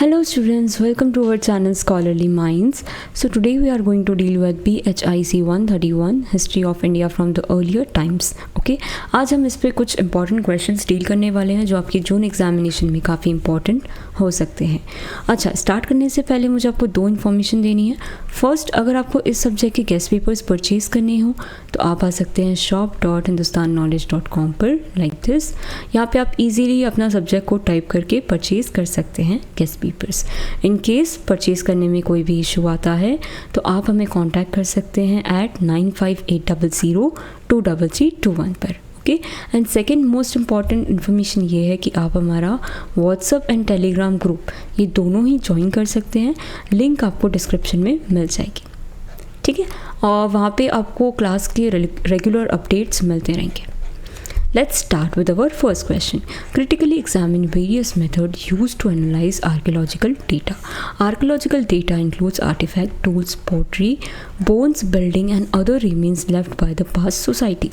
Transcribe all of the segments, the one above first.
Hello students, welcome to our channel Scholarly Minds. So today we are going to deal with BHIC 131 History of India from the earlier times. Okay, आज हम इस पे कुछ important questions deal करने वाले हैं जो आपकी जून एग्जामिनेशन में काफ़ी important हो सकते हैं. अच्छा, स्टार्ट करने से पहले मुझे आपको दो इन्फॉर्मेशन देनी है. फर्स्ट, अगर आपको इस सब्जेक्ट के गेस्ट पेपर्स परचेज करने हो तो आप आ सकते हैं shop.hindustanknowledge.com पर लाइक दिस. यहाँ पे आप इजीली अपना सब्जेक्ट को टाइप करके परचेज कर सकते हैं guest papers. In case purchase करने में कोई भी इशू आता है तो आप हमें कांटेक्ट कर सकते हैं at 9580023321 पर. Okay, and second most important information ये है कि आप हमारा व्हाट्सअप एंड टेलीग्राम ग्रुप ये दोनों ही ज्वाइन कर सकते हैं. लिंक आपको डिस्क्रिप्शन में मिल जाएगी. ठीक है, और वहाँ पे आपको क्लास के रेगुलर अपडेट्स मिलते रहेंगे. Let's start with our first question. Critically examine various methods used to analyze archaeological data. Archaeological data includes artifact, tools, pottery, bones, building and other remains left by the past society.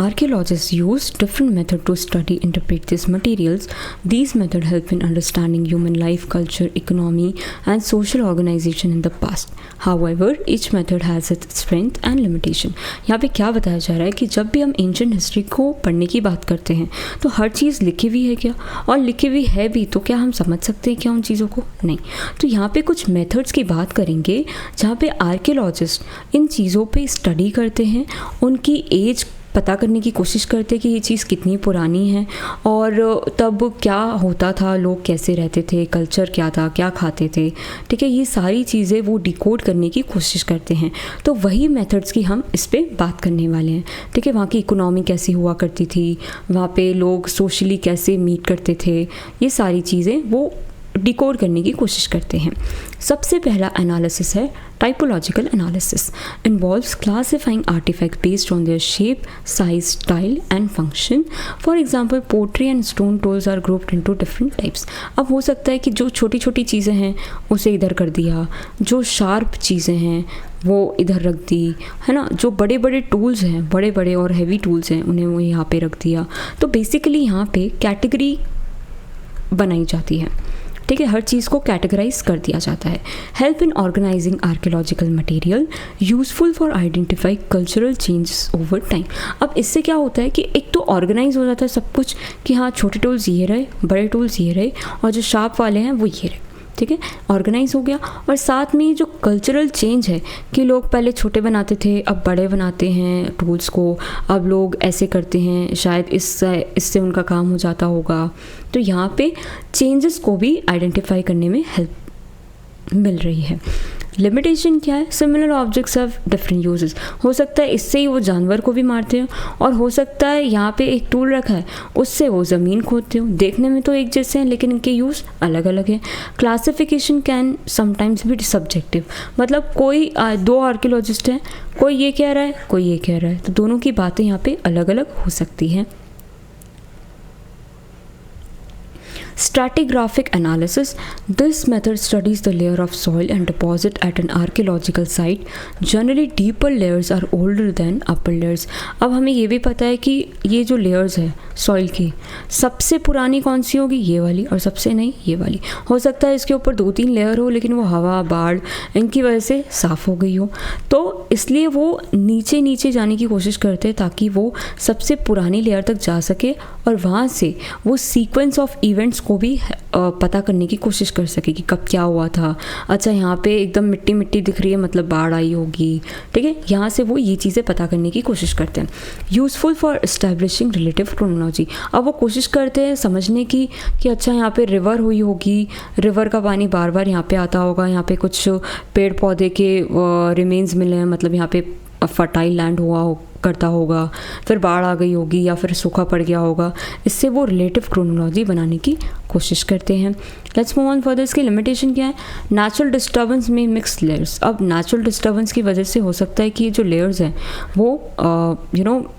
Archaeologists use different methods to study and interpret these materials. These methods help in understanding human life, culture, economy, and social organization in the past. However, each method has its strength and limitation. यहाँ पे क्या बताया जा रहा है कि जब भी हम एंशिएंट हिस्ट्री को पढ़ने की बात करते हैं तो हर चीज़ लिखी हुई है क्या, और लिखी हुई है भी तो क्या हम समझ सकते हैं क्या उन चीज़ों को? नहीं. तो यहाँ पे कुछ मेथड्स की बात करेंगे जहाँ पे आर्कियोलॉजिस्ट इन चीज़ों पे स्टडी करते हैं, उनकी एज पता करने की कोशिश करते कि ये चीज़ कितनी पुरानी है और तब क्या होता था, लोग कैसे रहते थे, कल्चर क्या था, क्या खाते थे. ठीक है, ये सारी चीज़ें वो डिकोड करने की कोशिश करते हैं. तो वही मेथड्स की हम इस पे बात करने वाले हैं. ठीक है, वहाँ की इकोनॉमी कैसी हुआ करती थी, वहाँ पे लोग सोशली कैसे मीट करते थे, ये सारी चीज़ें वो डिकोड करने की कोशिश करते हैं. सबसे पहला एनालिसिस है typological analysis. Involves classifying artifact based on their shape, size, style and function. For example, pottery and stone tools are grouped into different types. अब हो सकता है कि जो छोटी छोटी चीज़ें हैं उसे इधर कर दिया, जो शार्प चीज़ें हैं वो इधर रख दी, है ना, जो बड़े बड़े टूल्स हैं, बड़े बड़े और हैवी टूल्स हैं, उन्हें वो यहाँ पे रख दिया. तो बेसिकली यहाँ पे कैटेगरी बनाई जाती है. ठीक है, हर चीज़ को कैटेगराइज कर दिया जाता है. Help in organising archaeological material, useful for identify cultural changes over time. अब इससे क्या होता है कि एक तो ऑर्गेनाइज हो जाता है सब कुछ कि हाँ, छोटे टूल्स ये रहे, बड़े टूल्स ये रहे और जो शार्प वाले हैं वो ये रहे. ठीक है, ऑर्गेनाइज हो गया. और साथ में जो कल्चरल चेंज है कि लोग पहले छोटे बनाते थे, अब बड़े बनाते हैं टूल्स को, अब लोग ऐसे करते हैं, शायद इससे उनका काम हो जाता होगा. तो यहाँ पे चेंजेस को भी आइडेंटिफाई करने में हेल्प मिल रही है. लिमिटेशन क्या है? Similar objects have different uses. हो सकता है इससे ही वो जानवर को भी मारते हो, और हो सकता है यहाँ पे एक टूल रखा है उससे वो ज़मीन खोदते हो. देखने में तो एक जैसे हैं लेकिन इनके यूज़ अलग अलग हैं. Classification can sometimes be subjective. मतलब कोई दो आर्कियोलॉजिस्ट हैं, कोई ये कह रहा है, कोई ये कह रहा है, तो दोनों की बातें यहाँ पे अलग अलग हो सकती हैं. Stratigraphic analysis. This method studies the layer of soil and deposit at an archaeological site. Generally, deeper layers are older than upper layers. अब हमें ये भी पता है कि ये जो layers है सॉइल की, सबसे पुरानी कौन सी होगी? ये वाली, और सबसे नहीं ये वाली. हो सकता है इसके ऊपर 2-3 लेयर हो लेकिन वो हवा, बाढ़ इनकी वजह से साफ़ हो गई हो. तो इसलिए वो नीचे नीचे जाने की कोशिश करते हैं ताकि वो सबसे पुरानी लेयर तक जा सके और वहाँ से वो सीक्वेंस ऑफ इवेंट्स को भी पता करने की कोशिश कर सके कि कब क्या हुआ था. अच्छा, यहाँ पे एकदम मिट्टी मिट्टी दिख रही है, मतलब बाढ़ आई होगी. ठीक है, यहाँ से वो ये चीज़ें पता करने की कोशिश करते हैं. Useful for establishing relative chronology. अब वो कोशिश करते हैं समझने की कि अच्छा यहाँ पे रिवर हुई होगी, रिवर का पानी बार बार यहाँ पे आता होगा, यहाँ पे कुछ पेड़ पौधे के रिमेन्स मिले हैं, मतलब यहाँ पे फर्टाइल लैंड करता होगा, फिर बाढ़ आ गई होगी या फिर सूखा पड़ गया होगा. इससे वो रिलेटिव क्रोनोलॉजी बनाने की कोशिश करते हैं. Let's move on further. इसकी लिमिटेशन क्या है? नेचुरल डिस्टर्बेंस में मिक्स लेयर्स. अब नेचुरल डिस्टर्बेंस की वजह से हो सकता है कि ये जो लेयर्स हैं वो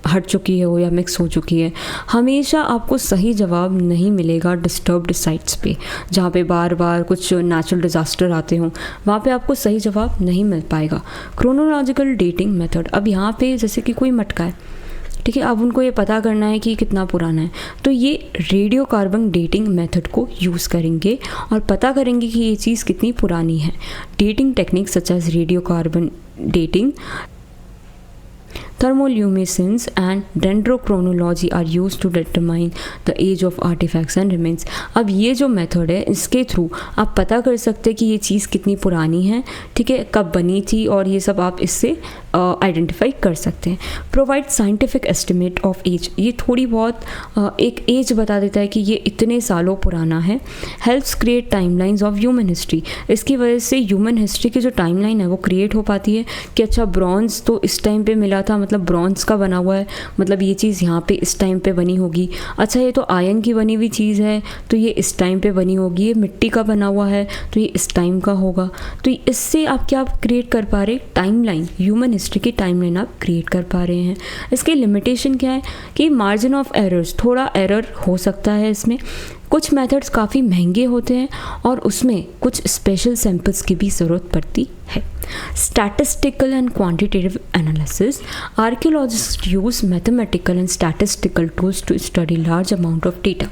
हट चुकी है हो या मिक्स हो चुकी है. हमेशा आपको सही जवाब नहीं मिलेगा डिस्टर्ब्ड साइट्स पे, जहाँ पे बार बार कुछ नेचुरल डिज़ास्टर आते हों, वहाँ पे आपको सही जवाब नहीं मिल पाएगा. Chronological dating method. अब यहाँ पे जैसे कि कोई मटका है, ठीक है। अब उनको ये पता करना है कि कितना पुराना है, तो ये रेडियो कार्बन डेटिंग मेथड को यूज़ करेंगे और पता करेंगे कि ये चीज़ कितनी पुरानी है। Dating techniques such as radio carbon dating, thermoluminescence and dendrochronology are used to determine the age of artifacts and remains। अब ये जो मेथड है, इसके थ्रू आप पता कर सकते हैं कि ये चीज़ कितनी पुरानी है, ठीक है, कब बनी थी, और ये सब आप इससे आइडेंटिफाई कर सकते हैं। Provide scientific estimate of age, ये थोड़ी बहुत एक एज बता देता है कि ये इतने सालों पुराना है। Helps create timelines of human history, इसकी वजह से ह्यूमन हिस्ट्री की जो टाइमलाइन है वो क्रिएट हो पाती है कि अच्छा ब्रॉन्ज तो इस टाइम पे मिला था, मतलब ब्रॉन्ज का बना हुआ है, मतलब ये चीज़ यहाँ पे इस टाइम पे बनी होगी। अच्छा ये तो आयरन की बनी हुई चीज़ है तो ये इस टाइम पे बनी होगी। ये मिट्टी का बना हुआ है तो ये इस टाइम का होगा। तो इससे आप क्या क्रिएट कर पा रहे, टाइमलाइन, ह्यूमन हिस्ट्री की टाइमलाइन आप क्रिएट कर पा रहे हैं। इसकी लिमिटेशन क्या है कि मार्जिन ऑफ एरर्स, थोड़ा एरर हो सकता है इसमें। कुछ मेथड्स काफ़ी महंगे होते हैं और उसमें कुछ स्पेशल सैंपल्स की भी ज़रूरत पड़ती है। Statistical and quantitative analysis, archaeologist use mathematical and statistical tools to study large amount of data.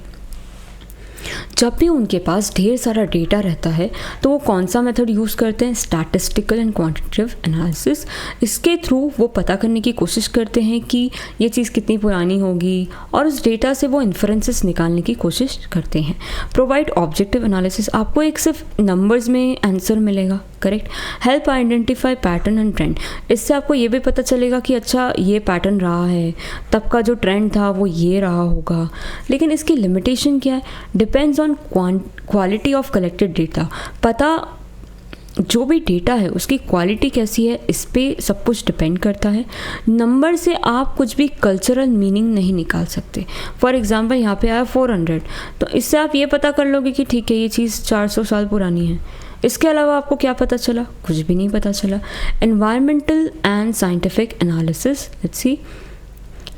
जब भी उनके पास ढेर सारा डेटा रहता है तो वो कौन सा मेथड यूज़ करते हैं, स्टैटिस्टिकल एंड क्वांटिटेटिव एनालिसिस। इसके थ्रू वो पता करने की कोशिश करते हैं कि ये चीज़ कितनी पुरानी होगी और उस डेटा से वो इन्फरेंसेस निकालने की कोशिश करते हैं। प्रोवाइड ऑब्जेक्टिव एनालिसिस, आपको एक सिर्फ नंबर्स में आंसर मिलेगा, correct. Help identify pattern and trend, इससे आपको ये भी पता चलेगा कि अच्छा ये पैटर्न रहा है, तब का जो ट्रेंड था वो ये रहा होगा। लेकिन इसकी लिमिटेशन क्या है, depends on quality of collected data. पता जो भी डेटा है उसकी क्वालिटी कैसी है, इस पर सब कुछ डिपेंड करता है। नंबर से आप कुछ भी कल्चरल मीनिंग नहीं निकाल सकते। फॉर एग्जांपल यहाँ पे आया 400, तो इससे आप ये पता कर लोगे कि ठीक है ये चीज़ 400 साल पुरानी है। इसके अलावा आपको क्या पता चला, कुछ भी नहीं पता चला। Environmental and scientific analysis, let's see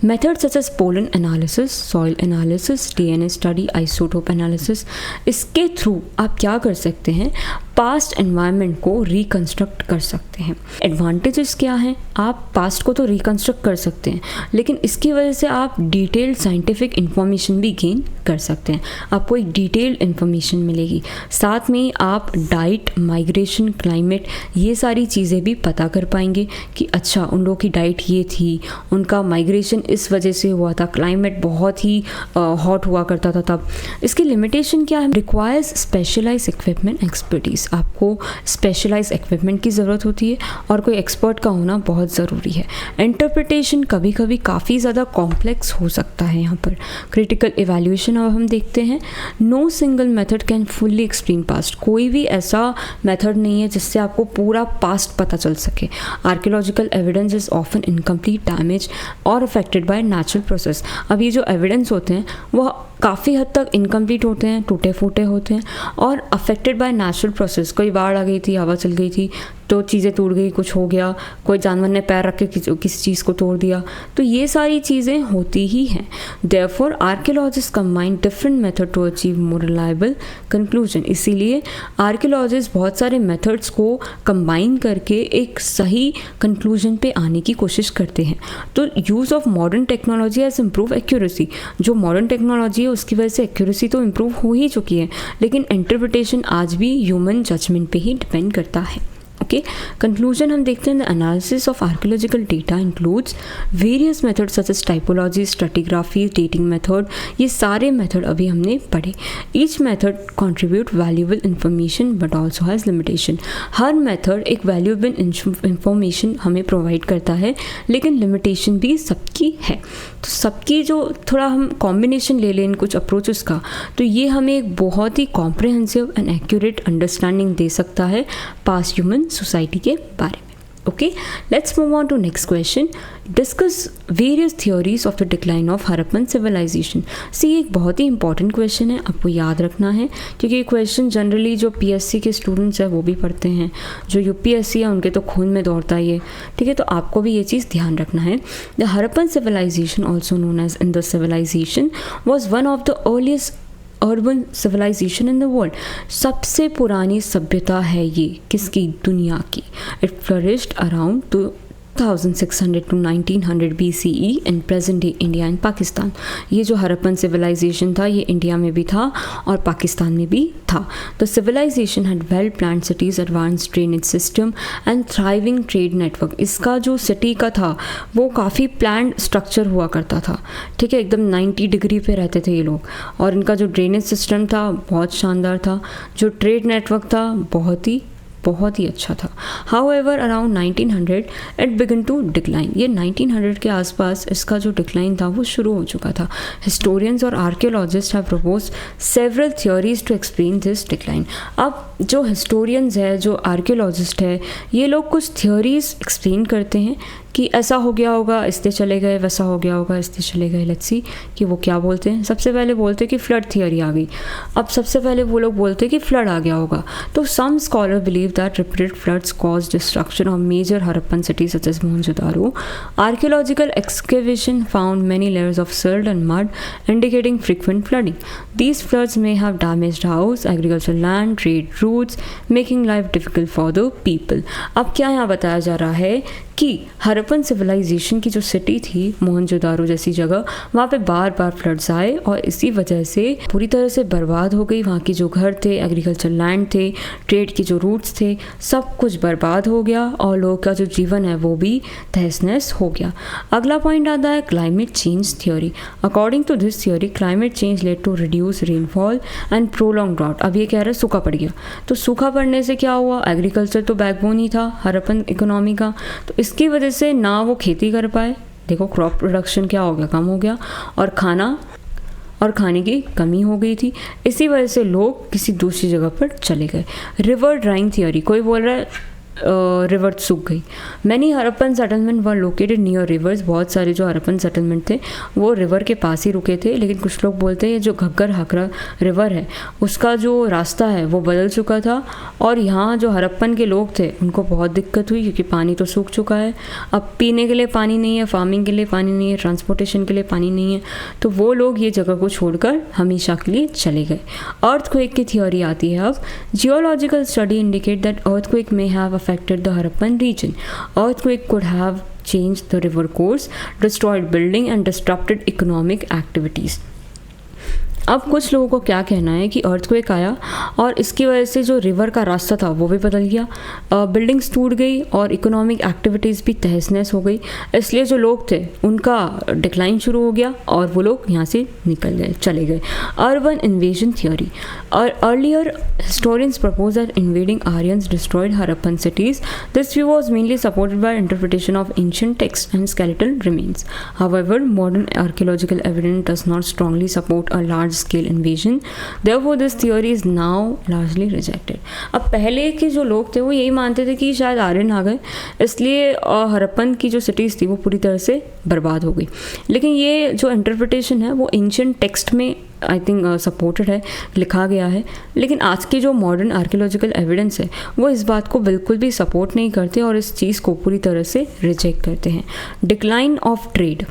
methods such as pollen analysis, soil analysis, DNA study, isotope analysis, इसके थ्रू आप क्या कर सकते हैं, पास्ट एनवायरनमेंट को रिकंस्ट्रक्ट कर सकते हैं। एडवांटेजेस क्या हैं, आप पास्ट को तो रिकंस्ट्रक्ट कर सकते हैं लेकिन इसकी वजह से आप डिटेल्ड साइंटिफिक इंफॉर्मेशन भी गेन कर सकते हैं। आपको एक डिटेल्ड इंफॉर्मेशन मिलेगी, साथ में आप डाइट, माइग्रेशन, क्लाइमेट, ये सारी चीज़ें भी पता कर पाएंगे कि अच्छा उन लोगों की डाइट ये थी, उनका माइग्रेशन इस वजह से हुआ था, क्लाइमेट बहुत ही हॉट हुआ करता था तब। इसकी लिमिटेशन क्या है, रिक्वायर्स स्पेशलाइज इक्विपमेंट, एक्सपर्टीज, आपको स्पेशलाइज इक्विपमेंट की ज़रूरत होती है और कोई एक्सपर्ट का होना बहुत ज़रूरी है। इंटरप्रिटेशन कभी कभी काफ़ी ज़्यादा कॉम्प्लेक्स हो सकता है। यहाँ पर क्रिटिकल इवैल्यूएशन अब हम देखते हैं। No single method can fully explain past, कोई भी ऐसा मेथड नहीं है जिससे आपको पूरा पास्ट पता चल सके। Archaeological evidence is often incomplete, damage और अफेक्टेड बाय नेचुरल प्रोसेस। अब ये जो एविडेंस होते हैं वह काफ़ी हद तक इनकम्प्लीट होते हैं, टूटे फूटे होते हैं और अफेक्टेड बाय नेचुरल प्रोसेस। कोई बाढ़ आ गई थी, हवा चल गई थी तो चीज़ें टूट गई, कुछ हो गया, कोई जानवर ने पैर रख के किसी चीज़ को तोड़ दिया, तो ये सारी चीज़ें होती ही हैं। Therefore archaeologist combine different method to achieve more reliable conclusion. इसीलिए आर्कियोलॉजिस्ट बहुत सारे मेथड्स को कंबाइन करके एक सही कंक्लूजन पे आने की कोशिश करते हैं। तो use of modern technology has improve accuracy, जो मॉडर्न टेक्नोलॉजी है उसकी वजह से एक्यूरेसी तो इम्प्रूव हो ही चुकी है, लेकिन इंटरप्रिटेशन आज भी ह्यूमन जजमेंट पे ही डिपेंड करता है। ओके, कंक्लूजन हम देखते हैं। The analysis of archaeological data includes various method such as typology, stratigraphy, dating method, ये सारे मेथड अभी हमने पढ़े। Each method contribute valuable information but also has limitation. हर मेथड एक वैल्यूएबल इंफॉर्मेशन हमें प्रोवाइड करता है लेकिन लिमिटेशन भी सबकी है। तो सबकी जो थोड़ा हम कॉम्बिनेशन ले लें कुछ अप्रोचेस का, तो ये हमें एक बहुत ही कॉम्प्रिहेंसिव एंड एक्यूरेट अंडरस्टैंडिंग दे सकता है पास्ट ह्यूमन सोसाइटी के बारे में। Okay, let's move on to next question. Discuss various theories of the decline of Harappan civilization. See, एक बहुत ही इंपॉर्टेंट क्वेश्चन है, आपको याद रखना है क्योंकि ये क्वेश्चन जनरली जो पीएससी के स्टूडेंट्स हैं वो भी पढ़ते हैं, जो यूपीएससी है उनके तो खून में दौड़ता है ये, ठीक है। तो आपको भी ये चीज़ ध्यान रखना है। The Harappan civilisation also known as Indus civilisation was one of the earliest urban civilisation in the world. सबसे पुरानी सभ्यता है ये किसकी, दुनिया की। It flourished around 2600 to 1900 BCE in present day India and Pakistan. ये जो हरप्पन सिविलाइजेशन था ये इंडिया में भी था और पाकिस्तान में भी था. The civilization had well planned cities, advanced drainage system and thriving trade network. इसका जो सिटी का था वो काफ़ी प्लान्ड स्ट्रक्चर हुआ करता था. ठीक है, एकदम 90 डिग्री पे रहते थे ये लोग, और इनका जो ड्रेनेज सिस्टम था बहुत शानदार था. जो ट्रेड नेटवर्क था बहुत ही अच्छा था. However around 1900 it began to decline. ये 1900 के आसपास इसका जो डिक्लाइन था वो शुरू हो चुका था. हिस्टोरियंस और archaeologist have proposed several theories to explain this decline. अब जो हिस्टोरियंस है, जो आर्कियोलॉजिस्ट है, ये लोग कुछ थियोरीज एक्सप्लेन करते हैं कि ऐसा हो गया होगा इसलिए चले गए, वैसा हो गया होगा इसलिए चले गए. लेट्स सी कि वो क्या बोलते हैं. सबसे पहले बोलते हैं कि फ्लड थियोरी आ गई. अब सबसे पहले वो लोग बोलते हैं कि फ्लड आ गया होगा. तो some scholar believe that repeated floods cause destruction of major Harappan cities such as Mohenjodaro. Archaeological excavation found many layers of silt and mud indicating frequent flooding. These floods may have damaged house, agricultural land, trade routes, making life difficult for the people. अब क्या यहाँ बताया जा रहा है कि Harappan civilisation की जो सिटी थी मोहनजोदारो जैसी जगह, वहाँ पे बार बार फ्लड्स आए और इसी वजह से पूरी तरह से बर्बाद हो गई. वहाँ की जो घर थे, एग्रीकल्चर लैंड थे, ट्रेड के जो रूट्स थे, सब कुछ बर्बाद हो गया और लोगों का जो जीवन है वो भी तहस नहस हो गया. अगला पॉइंट आता है climate change theory. According to this theory climate change led to reduce rainfall and prolong drought. अब ये कह रहा है सूखा पड़ गया. तो सूखा पड़ने से क्या हुआ, एग्रीकल्चर तो बैकबोन ही था हरप्पन इकोनॉमी का, तो इसकी वजह से ना वो खेती कर पाए. देखो क्रॉप प्रोडक्शन क्या हो गया, कम हो गया, और खाने की कमी हो गई थी. इसी वजह से लोग किसी दूसरी जगह पर चले गए. River drawing theory. कोई बोल रहा है रिवर सूख गई. मैनी हरप्पन सेटलमेंट वर लोकेटेड नियर रिवर्स. बहुत सारे जो हरप्पन सेटलमेंट थे वो रिवर के पास ही रुके थे. लेकिन कुछ लोग बोलते हैं जो घग्गर हाकरा रिवर है उसका जो रास्ता है वो बदल चुका था और यहाँ जो हरप्पन के लोग थे उनको बहुत दिक्कत हुई क्योंकि पानी तो सूख चुका है. अब पीने के लिए पानी नहीं है, फार्मिंग के लिए पानी नहीं है, ट्रांसपोर्टेशन के लिए पानी नहीं है, तो वो लोग ये जगह को छोड़कर हमेशा के लिए चले गए. अर्थक्वेक की थियोरी आती है. अब geological study indicate that earthquake may have affected the Harappan region. Earthquake could have changed the river course, destroyed building and disrupted economic activities. अब कुछ लोगों को क्या कहना है कि अर्थक्वेक आया और इसकी वजह से जो रिवर का रास्ता था वो भी बदल गया, बिल्डिंग्स टूट गई और इकोनॉमिक एक्टिविटीज़ भी तहस नहस हो गई. इसलिए जो लोग थे उनका डिक्लाइन शुरू हो गया और वो लोग यहाँ से निकल गए, चले गए. Urban invasion theory. Earlier historians propose that invading Aryans destroyed Harappan cities. This view was mainly supported by interpretation of ancient texts and skeletal remains. However, modern archaeological evidence does not strongly support a large scale invasion. Therefore, this theory is now largely rejected. अब पहले के जो लोग थे वो यही मानते थे कि शायद आर्यन आ गए इसलिए हरप्पन की जो सिटीज़ थी वो पूरी तरह से बर्बाद हो गई. लेकिन ये जो इंटरप्रिटेशन है वो एंशिएंट टेक्स्ट में आई थिंक सपोर्टेड है, लिखा गया है. लेकिन आज की जो मॉडर्न आर्कियोलॉजिकल एविडेंस है वो इस बात को बिल्कुल भी सपोर्ट नहीं करते और इस चीज़ को पूरी तरह से रिजेक्ट करते हैं. Decline of trade.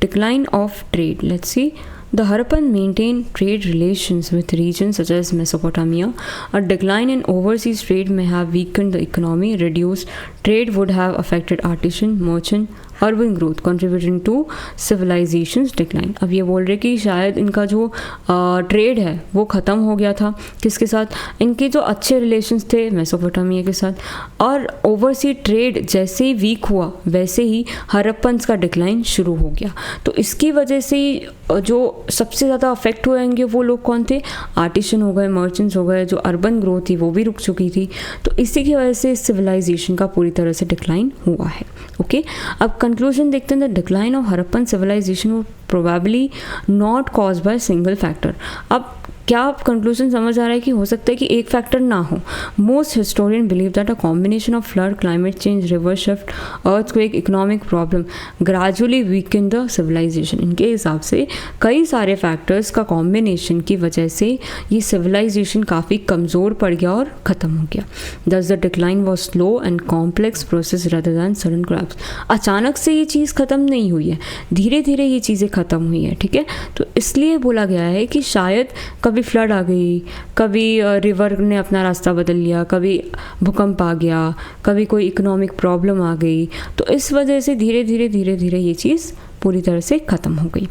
Decline of trade. Let's see. The Harappan maintained trade relations with regions such as Mesopotamia. A decline in overseas trade may have weakened the economy. Reduced trade would have affected artisan, merchant, urban growth contributing to civilisations decline. अब ये बोल रहे कि शायद इनका जो trade है वो ख़त्म हो गया था. किसके साथ? इनके जो अच्छे रिलेशंस थे मेसोपोटामिया के साथ, और ओवरसी ट्रेड जैसे ही वीक हुआ वैसे ही हरप्पन्स का डिक्लाइन शुरू हो गया. तो इसकी वजह से जो सबसे ज़्यादा अफेक्ट हुएंगे वो लोग कौन थे? आर्टिशन हो गए, मर्चेंट्स हो गए. जो अर्बन ग्रोथ थी वो भी रुक चुकी थी. तो इसी की वजह से सिविलाइजेशन का पूरी तरह से डिक्लाइन हुआ है. ओके, अब कंक्लूजन देखते हैं. The decline of Harappan civilization वो probably not cause by single factor. अब क्या आप कंक्लूजन समझ आ रहा है कि हो सकता है कि एक फैक्टर ना हो. Most historian believe that a combination of flood, climate change, river shift, earthquake, economic problem gradually weaken the civilisation. इनके हिसाब से कई सारे फैक्टर्स का कॉम्बिनेशन की वजह से ये सिविलाइजेशन काफ़ी कमज़ोर पड़ गया और ख़त्म हो गया. दस the decline was slow and complex process rather than sudden craps. अचानक से ये चीज़ ख़त्म नहीं हुई है, धीरे धीरे ये चीज़ें ख़त्म हुई है. ठीक है, तो इसलिए बोला गया है कि शायद कभी कभी फ्लड आ गई, कभी रिवर ने अपना रास्ता बदल लिया, कभी भूकंप आ गया, कभी कोई इकोनॉमिक प्रॉब्लम आ गई, तो इस वजह से धीरे धीरे ये चीज़ पूरी तरह से ख़त्म हो गई.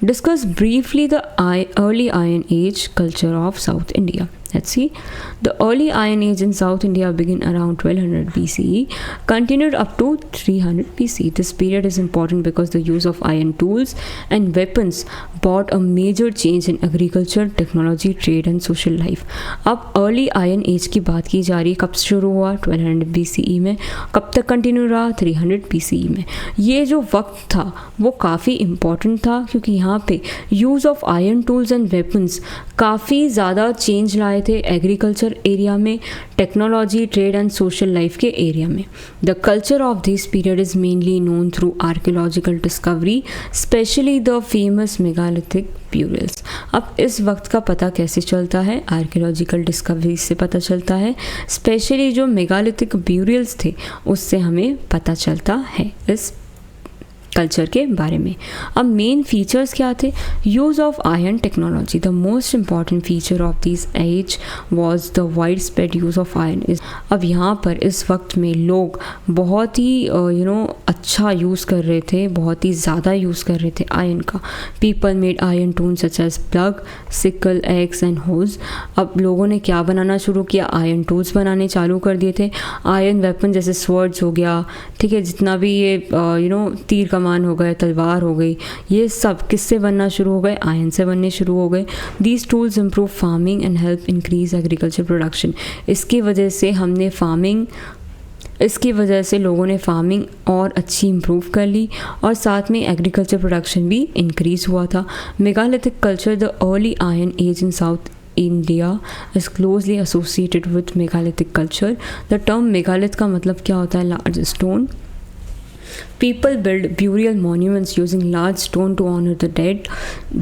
Discuss briefly the early Iron Age culture of South India. Let's see. The early Iron Age in South India began around 1200 BCE, continued up to 300 BCE. This period is important because the use of iron tools and weapons brought a major change in agriculture, technology, trade and social life. अब early Iron Age की बात की जा रही है. कब शुरू हुआ? 1200 BCE में. कब तक कंटिन्यू रहा? 300 BCE में. ये जो वक्त था वो काफ़ी इम्पॉर्टेंट था क्योंकि यहाँ पे use of iron tools and weapons काफ़ी ज़्यादा चेंज लाए थे एग्रीकल्चर एरिया में, technology, trade and social life के एरिया में. The culture of this period is mainly known through archaeological discovery, specially the famous megalithic burials. अब इस वक्त का पता कैसे चलता है? आर्कियोलॉजिकल डिस्कवरी से पता चलता है, स्पेशली जो मेगालिथिक ब्यूरियल्स थे उससे हमें पता चलता है इस कल्चर के बारे में. अब मेन फीचर्स क्या थे? Use of iron technology. The most important feature of this age was the widespread use of iron. अब यहाँ पर इस वक्त में लोग बहुत ही अच्छा यूज़ कर रहे थे, बहुत ही ज़्यादा यूज़ कर रहे थे आयरन का. People made iron tools such as plough, sickle, axe and hoes. अब लोगों ने क्या बनाना शुरू किया? आयरन टूल्स बनाने चालू कर दिए थे. आयरन वेपन जैसे स्वर्ड्स हो गया, ठीक है, जितना भी ये तीर कमान हो गए, तलवार हो गई, ये सब किससे बनना शुरू हो गए? आयरन से बनने शुरू हो गए. These tools improve farming and help increase agriculture production. इसकी वजह से लोगों ने फार्मिंग और अच्छी इम्प्रूव कर ली और साथ में एग्रीकल्चर प्रोडक्शन भी इंक्रीज़ हुआ था. Megalithic culture, the early iron age in south India is closely associated with megalithic culture. The term megalith का मतलब क्या होता है? Large stone. People build burial monuments using large stone to honor the dead.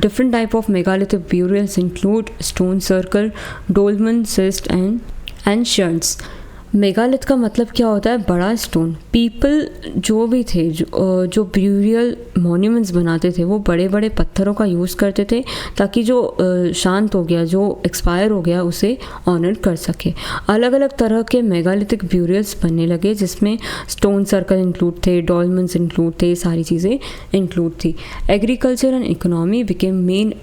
Different type of megalithic burials include stone circle, dolmen, cyst and shuns. Megalith का मतलब क्या होता है? बड़ा स्टोन. पीपल जो भी थे जो ब्यूरियल मॉन्यूमेंट्स बनाते थे वो बड़े बड़े पत्थरों का यूज़ करते थे ताकि जो शांत हो गया, जो एक्सपायर हो गया, उसे ऑनर कर सके. अलग अलग तरह के मेगालिथिक ब्यूरियल्स बनने लगे जिसमें स्टोन सर्कल इंक्लूड थे, डॉलमेंट्स इंक्लूड थे, सारी चीज़ें इंक्लूड थी. Agriculture and economy became main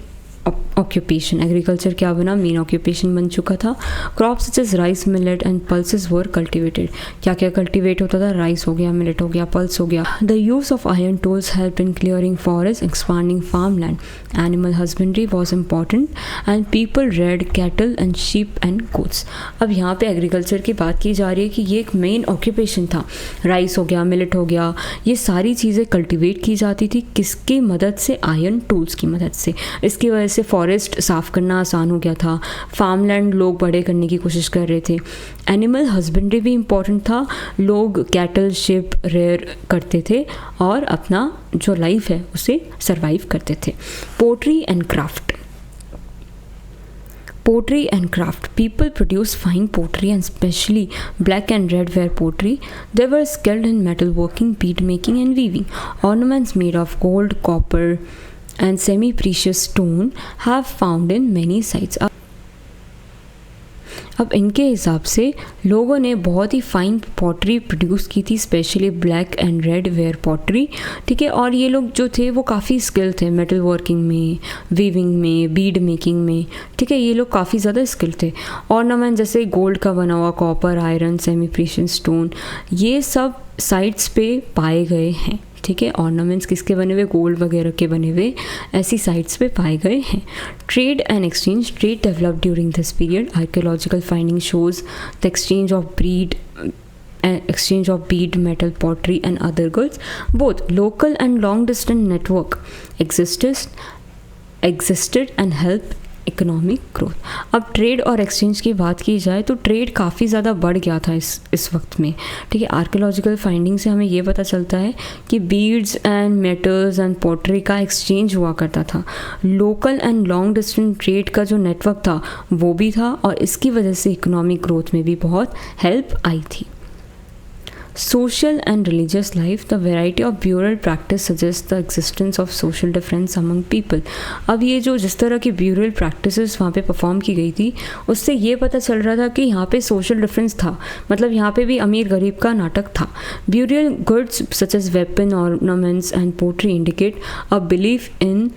occupation. Agriculture क्या बना? मेन ऑक्यूपेशन बन चुका था. Crops such as rice, millet and pulses were cultivated. क्या क्या कल्टिवेट होता था? राइस हो गया, मिलेट हो गया, पल्स हो गया. The use of iron tools help in clearing forest, expanding farmland. Animal husbandry was important and people reared cattle and sheep and goats. अब यहाँ पे एग्रीकल्चर की बात की जा रही है कि ये एक मेन ऑक्यूपेशन था. राइस हो गया, मिलेट हो गया, ये सारी चीज़ें कल्टिवेट की जाती थी. किसकी मदद से? आयरन टूल्स की मदद से. इसकी वजह से फॉरेस्ट साफ करना आसान हो गया था. फार्मलैंड लोग बड़े करने की कोशिश कर रहे थे. एनिमल हस्बेंड्री भी इम्पॉर्टेंट था. लोग कैटल, शिप रेयर करते थे और अपना जो लाइफ है उसे सरवाइव करते थे. Pottery and craft. Pottery and craft. People produced fine pottery and especially black and red ware pottery. They were skilled in metalworking, bead making and weaving. Ornaments made of gold, copper and semi-precious stone have found in many sites. अब इनके हिसाब से लोगों ने बहुत ही fine pottery produce की थी, specially black and red ware pottery. ठीक है, और ये लोग जो थे वो काफ़ी स्किल थे मेटल वर्किंग में, वीविंग में, बीड मेकिंग में. ठीक है, ये लोग काफ़ी ज़्यादा स्किल थे. ऑर्नामेंट जैसे गोल्ड का बना हुआ, copper, iron, semi precious stone, ये सब साइट्स पे पाए गए हैं. ठीक है, ऑर्नामेंट्स किसके बने हुए? गोल्ड वगैरह के बने हुए ऐसी साइट्स पे पाए गए हैं. Trade and exchange. Trade developed during this period. Archaeological finding shows the exchange of bead, metal, pottery and other goods. Both local and long distance network existed and helped economic growth. अब trade और exchange की बात की जाए तो trade काफ़ी ज़्यादा बढ़ गया था इस वक्त में. ठीक है, आर्कियोलॉजिकल फाइंडिंग से हमें ये पता चलता है कि beads and metals and pottery का एक्सचेंज हुआ करता था. Local and long distance trade का जो नेटवर्क था वो भी था और इसकी वजह से इकोनॉमिक ग्रोथ में भी बहुत हेल्प आई थी. Social and religious life, the variety of burial practice suggests the existence of social difference among people. अब ये जो जिस तरह की burial practices वहाँ पे परफॉर्म की गई थी, उससे ये पता चल रहा था कि यहाँ पे social difference था, मतलब यहाँ पे भी अमीर गरीब का नाटक था. Burial goods such as weapon, ornaments and pottery indicate a belief in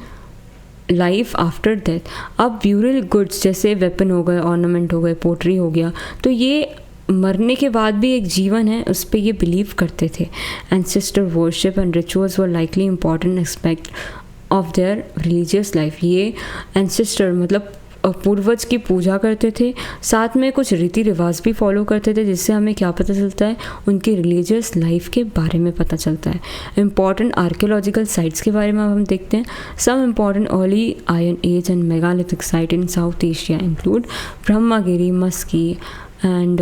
life after death. अब ब्यूरल गुड्स जैसे वेपन हो गए, ऑर्नामेंट हो गए, पोट्री हो गया, तो ये मरने के बाद भी एक जीवन है, उस पर ये बिलीव करते थे. Ancestor worship and rituals were likely important aspect of their religious life. ये एंसेस्टर मतलब पूर्वज की पूजा करते थे, साथ में कुछ रीति रिवाज भी फॉलो करते थे, जिससे हमें क्या पता चलता है, उनकी रिलीजियस लाइफ के बारे में पता चलता है. इम्पॉर्टेंट आर्कियोलॉजिकल साइट्स के बारे में हम देखते हैं. Some important early iron age and megalithic site in south Asia include Brahmagiri, Maski and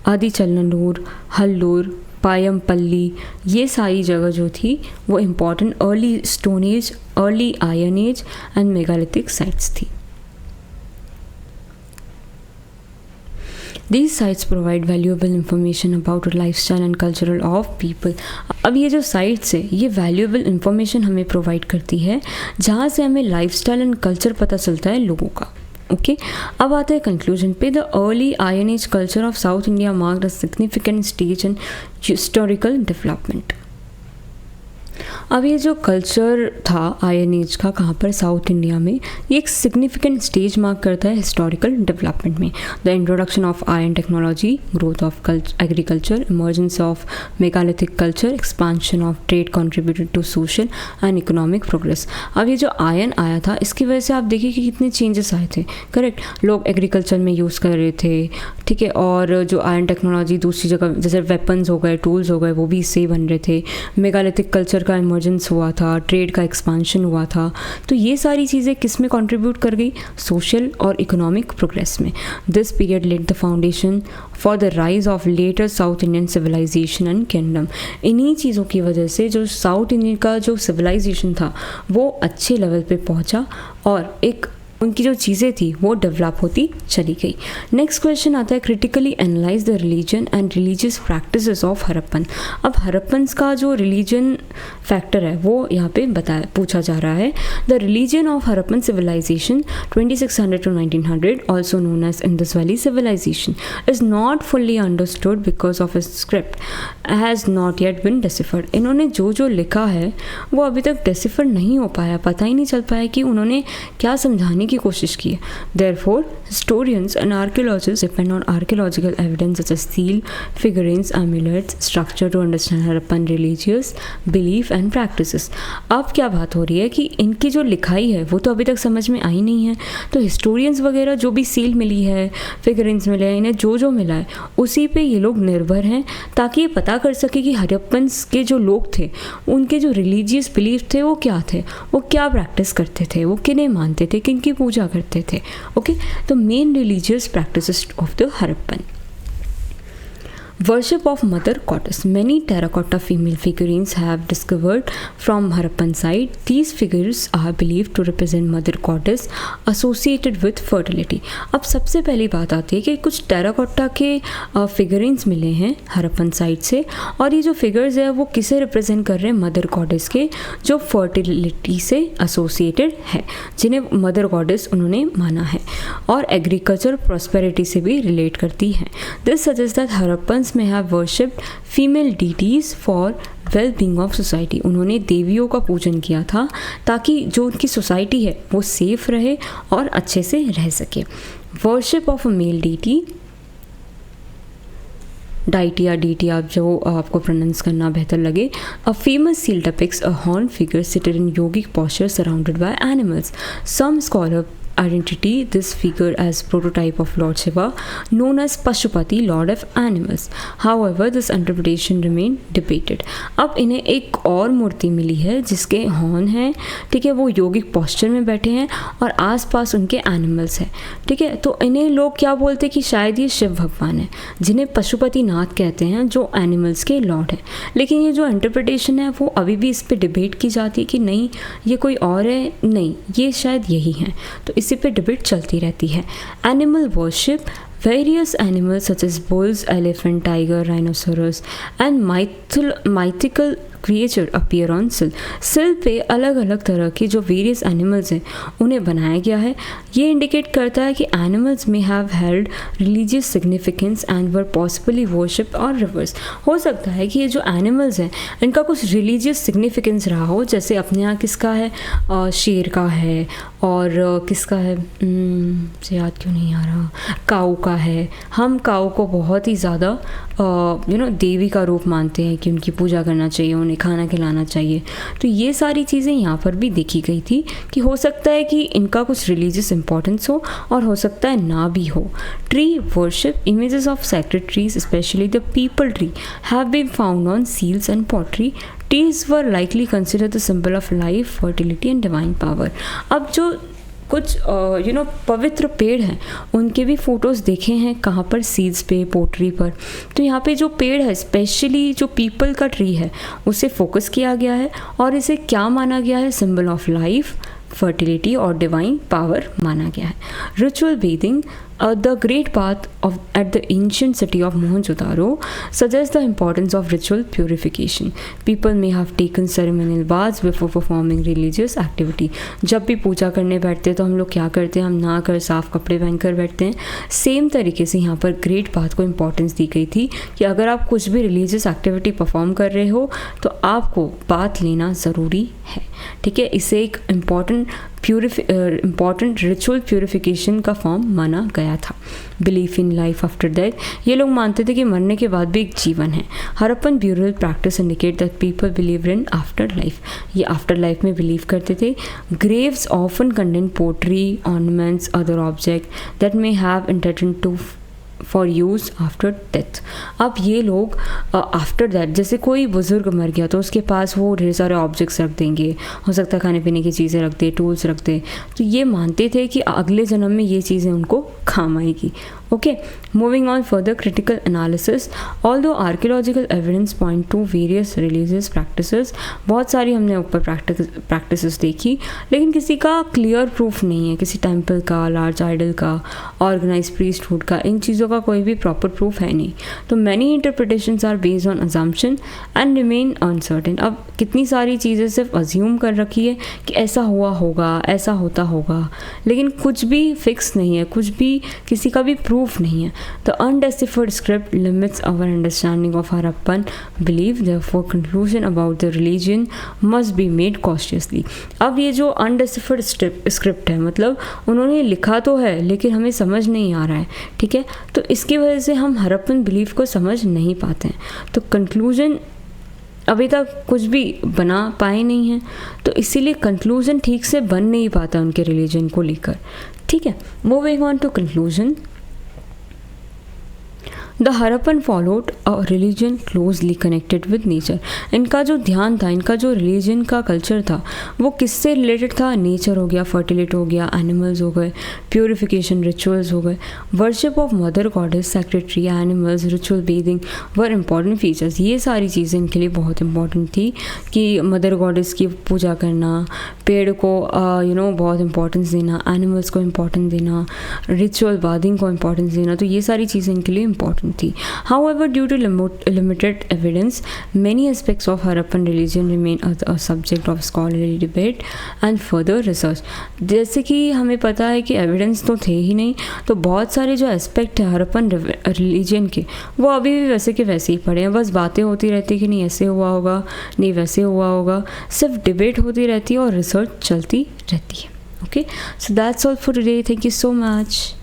Adichanallur, Hallur, Paiyampalli. ये सारी जगह जो थी वो important early stone age, early iron age and megalithic sites थी. These sites provide valuable information about the lifestyle and cultural of people. अब ये जो sites है ये valuable information हमें provide करती है, जहाँ से हमें lifestyle and culture पता चलता है लोगों का. ओके अब आता है कंक्लूजन पे. The early iron age culture of south India marked a significant stage in historical development. अब ये जो कल्चर था आयरन एज का कहाँ पर, साउथ इंडिया में, ये एक सिग्निफिकेंट स्टेज मार्क करता है हिस्टोरिकल डेवलपमेंट में. The introduction of iron technology, growth of agriculture, emergence of megalithic culture, expansion of trade contributed to social and economic progress. अब ये जो आयरन आया था इसकी वजह से आप देखिए कि कितने चेंजेस आए थे. करेक्ट, लोग एग्रीकल्चर में यूज़ कर रहे थे, ठीक है, और जो आयरन टेक्नोलॉजी दूसरी जगह जैसे वेपन्स हो गए, टूल्स हो गए, वो भी इससे ही बन रहे थे. मेगालिथिक कल्चर का इमर्जेंस हुआ था, ट्रेड का एक्सपांशन हुआ था. तो ये सारी चीज़ें किस में कंट्रीब्यूट कर गई, सोशल और इकोनॉमिक प्रोग्रेस में. This period led the foundation for the rise of later south Indian civilisation and kingdom. इन्हीं चीज़ों की वजह से जो साउथ इंडियन का जो सिविलाइजेशन था वो अच्छे लेवल पे पहुंचा और एक उनकी जो चीज़ें थी वो डेवलप होती चली गई. नेक्स्ट क्वेश्चन आता है, critically analyse the religion and religious practices of Harappan. अब हड़प्पन्स का जो रिलीजन फैक्टर है वो यहाँ पे पूछा जा रहा है. The religion of Harappan civilisation 2600 to 1900, also known as Indus Valley Civilization, is not fully understood because of its script has not yet been deciphered. इन्होंने जो लिखा है वो अभी तक डेसिफर नहीं हो पाया, पता ही नहीं चल पाया कि उन्होंने क्या समझाने की कोशिश की है. Therefore, historians and archaeologists depend on archaeological evidence such as seal, figurines, amulets, structure to understand Harappan religious belief and practices. अब क्या बात हो रही है कि इनकी जो लिखाई है वो तो अभी तक समझ में आई नहीं है, तो हिस्टोरियंस वगैरह जो भी सील मिली है, फिगरेंस मिले हैं, इन्हें जो मिला है उसी पे ये लोग निर्भर हैं, ताकि ये पता कर सके कि हड़प्पन्स के जो लोग थे उनके जो रिलीजियस बिलीफ थे वो क्या थे, वो क्या प्रैक्टिस करते थे, वो किन्हें मानते थे, किनकी पूजा करते थे. ओके, तो main religious practices of the Harappan. Worship of Mother Goddess. Many terracotta female figurines have discovered from Harappan site. These figures are believed to represent Mother Goddess associated with fertility. अब सबसे पहली बात आती है कि कुछ टेराकोटा के फिगरेंस मिले हैं हरप्पन साइट से, और ये जो फिगर्स है वो किसे रिप्रेजेंट कर रहे हैं, मदर गॉडेस के, जो फर्टिलिटी से एसोसिएटेड है, जिन्हें मदर गॉडेस उन्होंने माना है, और एग्रीकल्चर प्रॉस्पेरिटी से भी रिलेट करती है. दिस सजेस्ट दैट हरप्पन में have worshipped female deities for well-being of society. उन्होंने देवियों का पूजन किया था ताकि जो उनकी सोसाइटी है वो सेफ रहे और अच्छे से रह सके. Worship of a male deity, deity या डीटी, आप जो आपको प्रोनाउंस करना बेहतर लगे. A famous seal depicts a horned figure seated in yogic posture surrounded by animals. Some scholar identity this figure as prototype of Lord Shiva, known as Pashupati, Lord of Animals. However, this interpretation remained debated. अब इन्हें एक और मूर्ति मिली है जिसके horn हैं, ठीक है, वो योगिक पोस्चर में बैठे हैं और आसपास उनके एनिमल्स हैं, ठीक है. तो इन्हें लोग क्या बोलते हैं कि शायद ये शिव भगवान है, जिन्हें पशुपति नाथ कहते हैं, जो एनिमल्स के लॉर्ड हैं. लेकिन ये जो इंटरप्रिटेशन है वो अभी भी इस पर डिबेट की जाती है कि नहीं ये कोई और है, नहीं ये शायद यही है. तो इसी पे डिबेट चलती रहती है. Animal worship Various animals such as bulls, elephant, tiger, rhinoceros and mythical creature appear on सिल. सिल पे अलग अलग तरह के जो वेरियस एनिमल्स हैं उन्हें बनाया गया है. ये इंडिकेट करता है कि एनिमल्स में have held religious significance and were possibly worship और रिवर्स. हो सकता है कि ये जो एनिमल्स हैं इनका कुछ रिलीजियस सिग्निफिकेंस रहा हो, जैसे अपने यहाँ किसका है, शेर का है, और किसका है मुझे याद क्यों नहीं आ रहा, काऊ का है. हम काऊ को बहुत ही ज़्यादा देवी का रूप मानते हैं कि उनकी पूजा करना चाहिए, उन्हें खाना खिलाना चाहिए. तो ये सारी चीज़ें यहाँ पर भी देखी गई थी कि हो सकता है कि इनका कुछ रिलीजियस इंपॉर्टेंस हो और हो सकता है ना भी हो. Tree worship. Images of sacred trees specially the peepal tree have been found on seals and pottery. Trees were likely considered the symbol of life, fertility and divine power. अब जो कुछ पवित्र पेड़ हैं उनके भी फ़ोटोज़ देखे हैं. कहाँ पर? सीड्स पे, पोट्री पर. तो यहाँ पे जो पेड़ है, स्पेशली जो पीपल का ट्री है, उसे फोकस किया गया है और इसे क्या माना गया है? सिंबल ऑफ लाइफ, फर्टिलिटी और डिवाइन पावर माना गया है. Ritual bathing. The great bath at the ancient city of Mohenjo-daro suggests the importance of ritual purification. People may have taken ceremonial baths before performing religious activity. जब भी पूजा करने बैठते हैं तो हम लोग क्या करते हैं? हम नहा कर साफ़ कपड़े पहन कर बैठते हैं. सेम तरीके से यहाँ पर ग्रेट बाथ को इम्पोर्टेंस दी गई थी कि अगर आप कुछ भी रिलीजियस एक्टिविटी परफॉर्म कर रहे हो तो आपको बाथ लेना ज़रूरी है. ठीक है, इसे एक इम्पॉर्टेंट रिचुअल प्यूरिफिकेशन का फॉर्म माना गया था. Belief in life after death. ये लोग मानते थे कि मरने के बाद भी एक जीवन है. Harappan burial practice indicate that people believe in afterlife. ये आफ्टर लाइफ में बिलीव करते थे. Graves often contain pottery, ornaments, other object that may have intended to for use after death. अब ये लोग आफ्टर दैट, जैसे कोई बुज़ुर्ग मर गया तो उसके पास वो ढेर सारे ऑब्जेक्ट्स रख देंगे, हो सकता है खाने पीने की चीज़ें रख दे, टूल्स रख दे. तो ये मानते थे कि अगले जन्म में ये चीज़ें उनको काम आएगी. Okay, moving on further critical analysis. Although archaeological evidence point two various religious practices. बहुत सारी हमने ऊपर प्रैक्टिसेस देखी, लेकिन किसी का क्लियर प्रूफ नहीं है. किसी टेम्पल का, लार्ज आइडल का, ऑर्गेनाइज प्रीस्टहुड का, इन चीज़ों का कोई भी प्रॉपर प्रूफ है नहीं. तो many interpretations are based on assumption and remain uncertain. अब कितनी सारी चीज़ें सिर्फ अज्यूम कर रखी है कि ऐसा हुआ होगा, ऐसा होता होगा, लेकिन कुछ भी फिक्स नहीं है, कुछ भी किसी का भी प्रूफ नहीं है. The undeciphered script limits our understanding of Harappan belief. Therefore conclusion about the religion must be made cautiously. अब ये जो अनडेसिफर्ड स्क्रिप्ट है, मतलब उन्होंने लिखा तो है लेकिन हमें समझ नहीं आ रहा है. ठीक है, तो इसकी वजह से हम हरप्पन बिलीफ को समझ नहीं पाते हैं. तो कंक्लूजन अभी तक कुछ भी बना पाए नहीं हैं, तो इसीलिए कंक्लूजन ठीक से बन नहीं पाता उनके रिलीजन को लेकर. ठीक है, moving on to conclusion. The Harappan followed a religion closely connected with nature. इनका जो ध्यान था, इनका जो रिलीजन का कल्चर था, वो किससे रिलेटेड था? नेचर हो गया, फर्टिलिटी हो गया, एनिमल्स हो गए, प्योरिफिकेशन रिचुअल्स हो गए, worship of mother goddess, secretary, animals, ritual bathing were important features. ये सारी चीज़ें इनके लिए बहुत इंपॉर्टेंट थी कि मदर गॉडेस की पूजा करना, पेड़ को बहुत इंपॉर्टेंस देना, एनिमल्स को इम्पॉर्टेंस देना, रिचुअल बादिंग को इम्पॉर्टेंस देना. तो ये सारी चीज़ें इनके लिए इंपॉर्टेंट थी. However, due to limited evidence, many aspects of Harappan religion remain a subject of scholarly debate and further research. जैसे कि हमें पता है कि एविडेंस तो थे ही नहीं, तो बहुत सारे जो एस्पेक्ट है हरप्पन रिलीजन के, वो अभी भी वैसे के वैसे ही पड़े हैं. बस बातें होती रहती कि नहीं ऐसे हुआ होगा, नहीं वैसे हुआ होगा, सिर्फ डिबेट होती रहती है और रिसर्च चलती रहती है. Okay, so that's all for today. Thank you so much.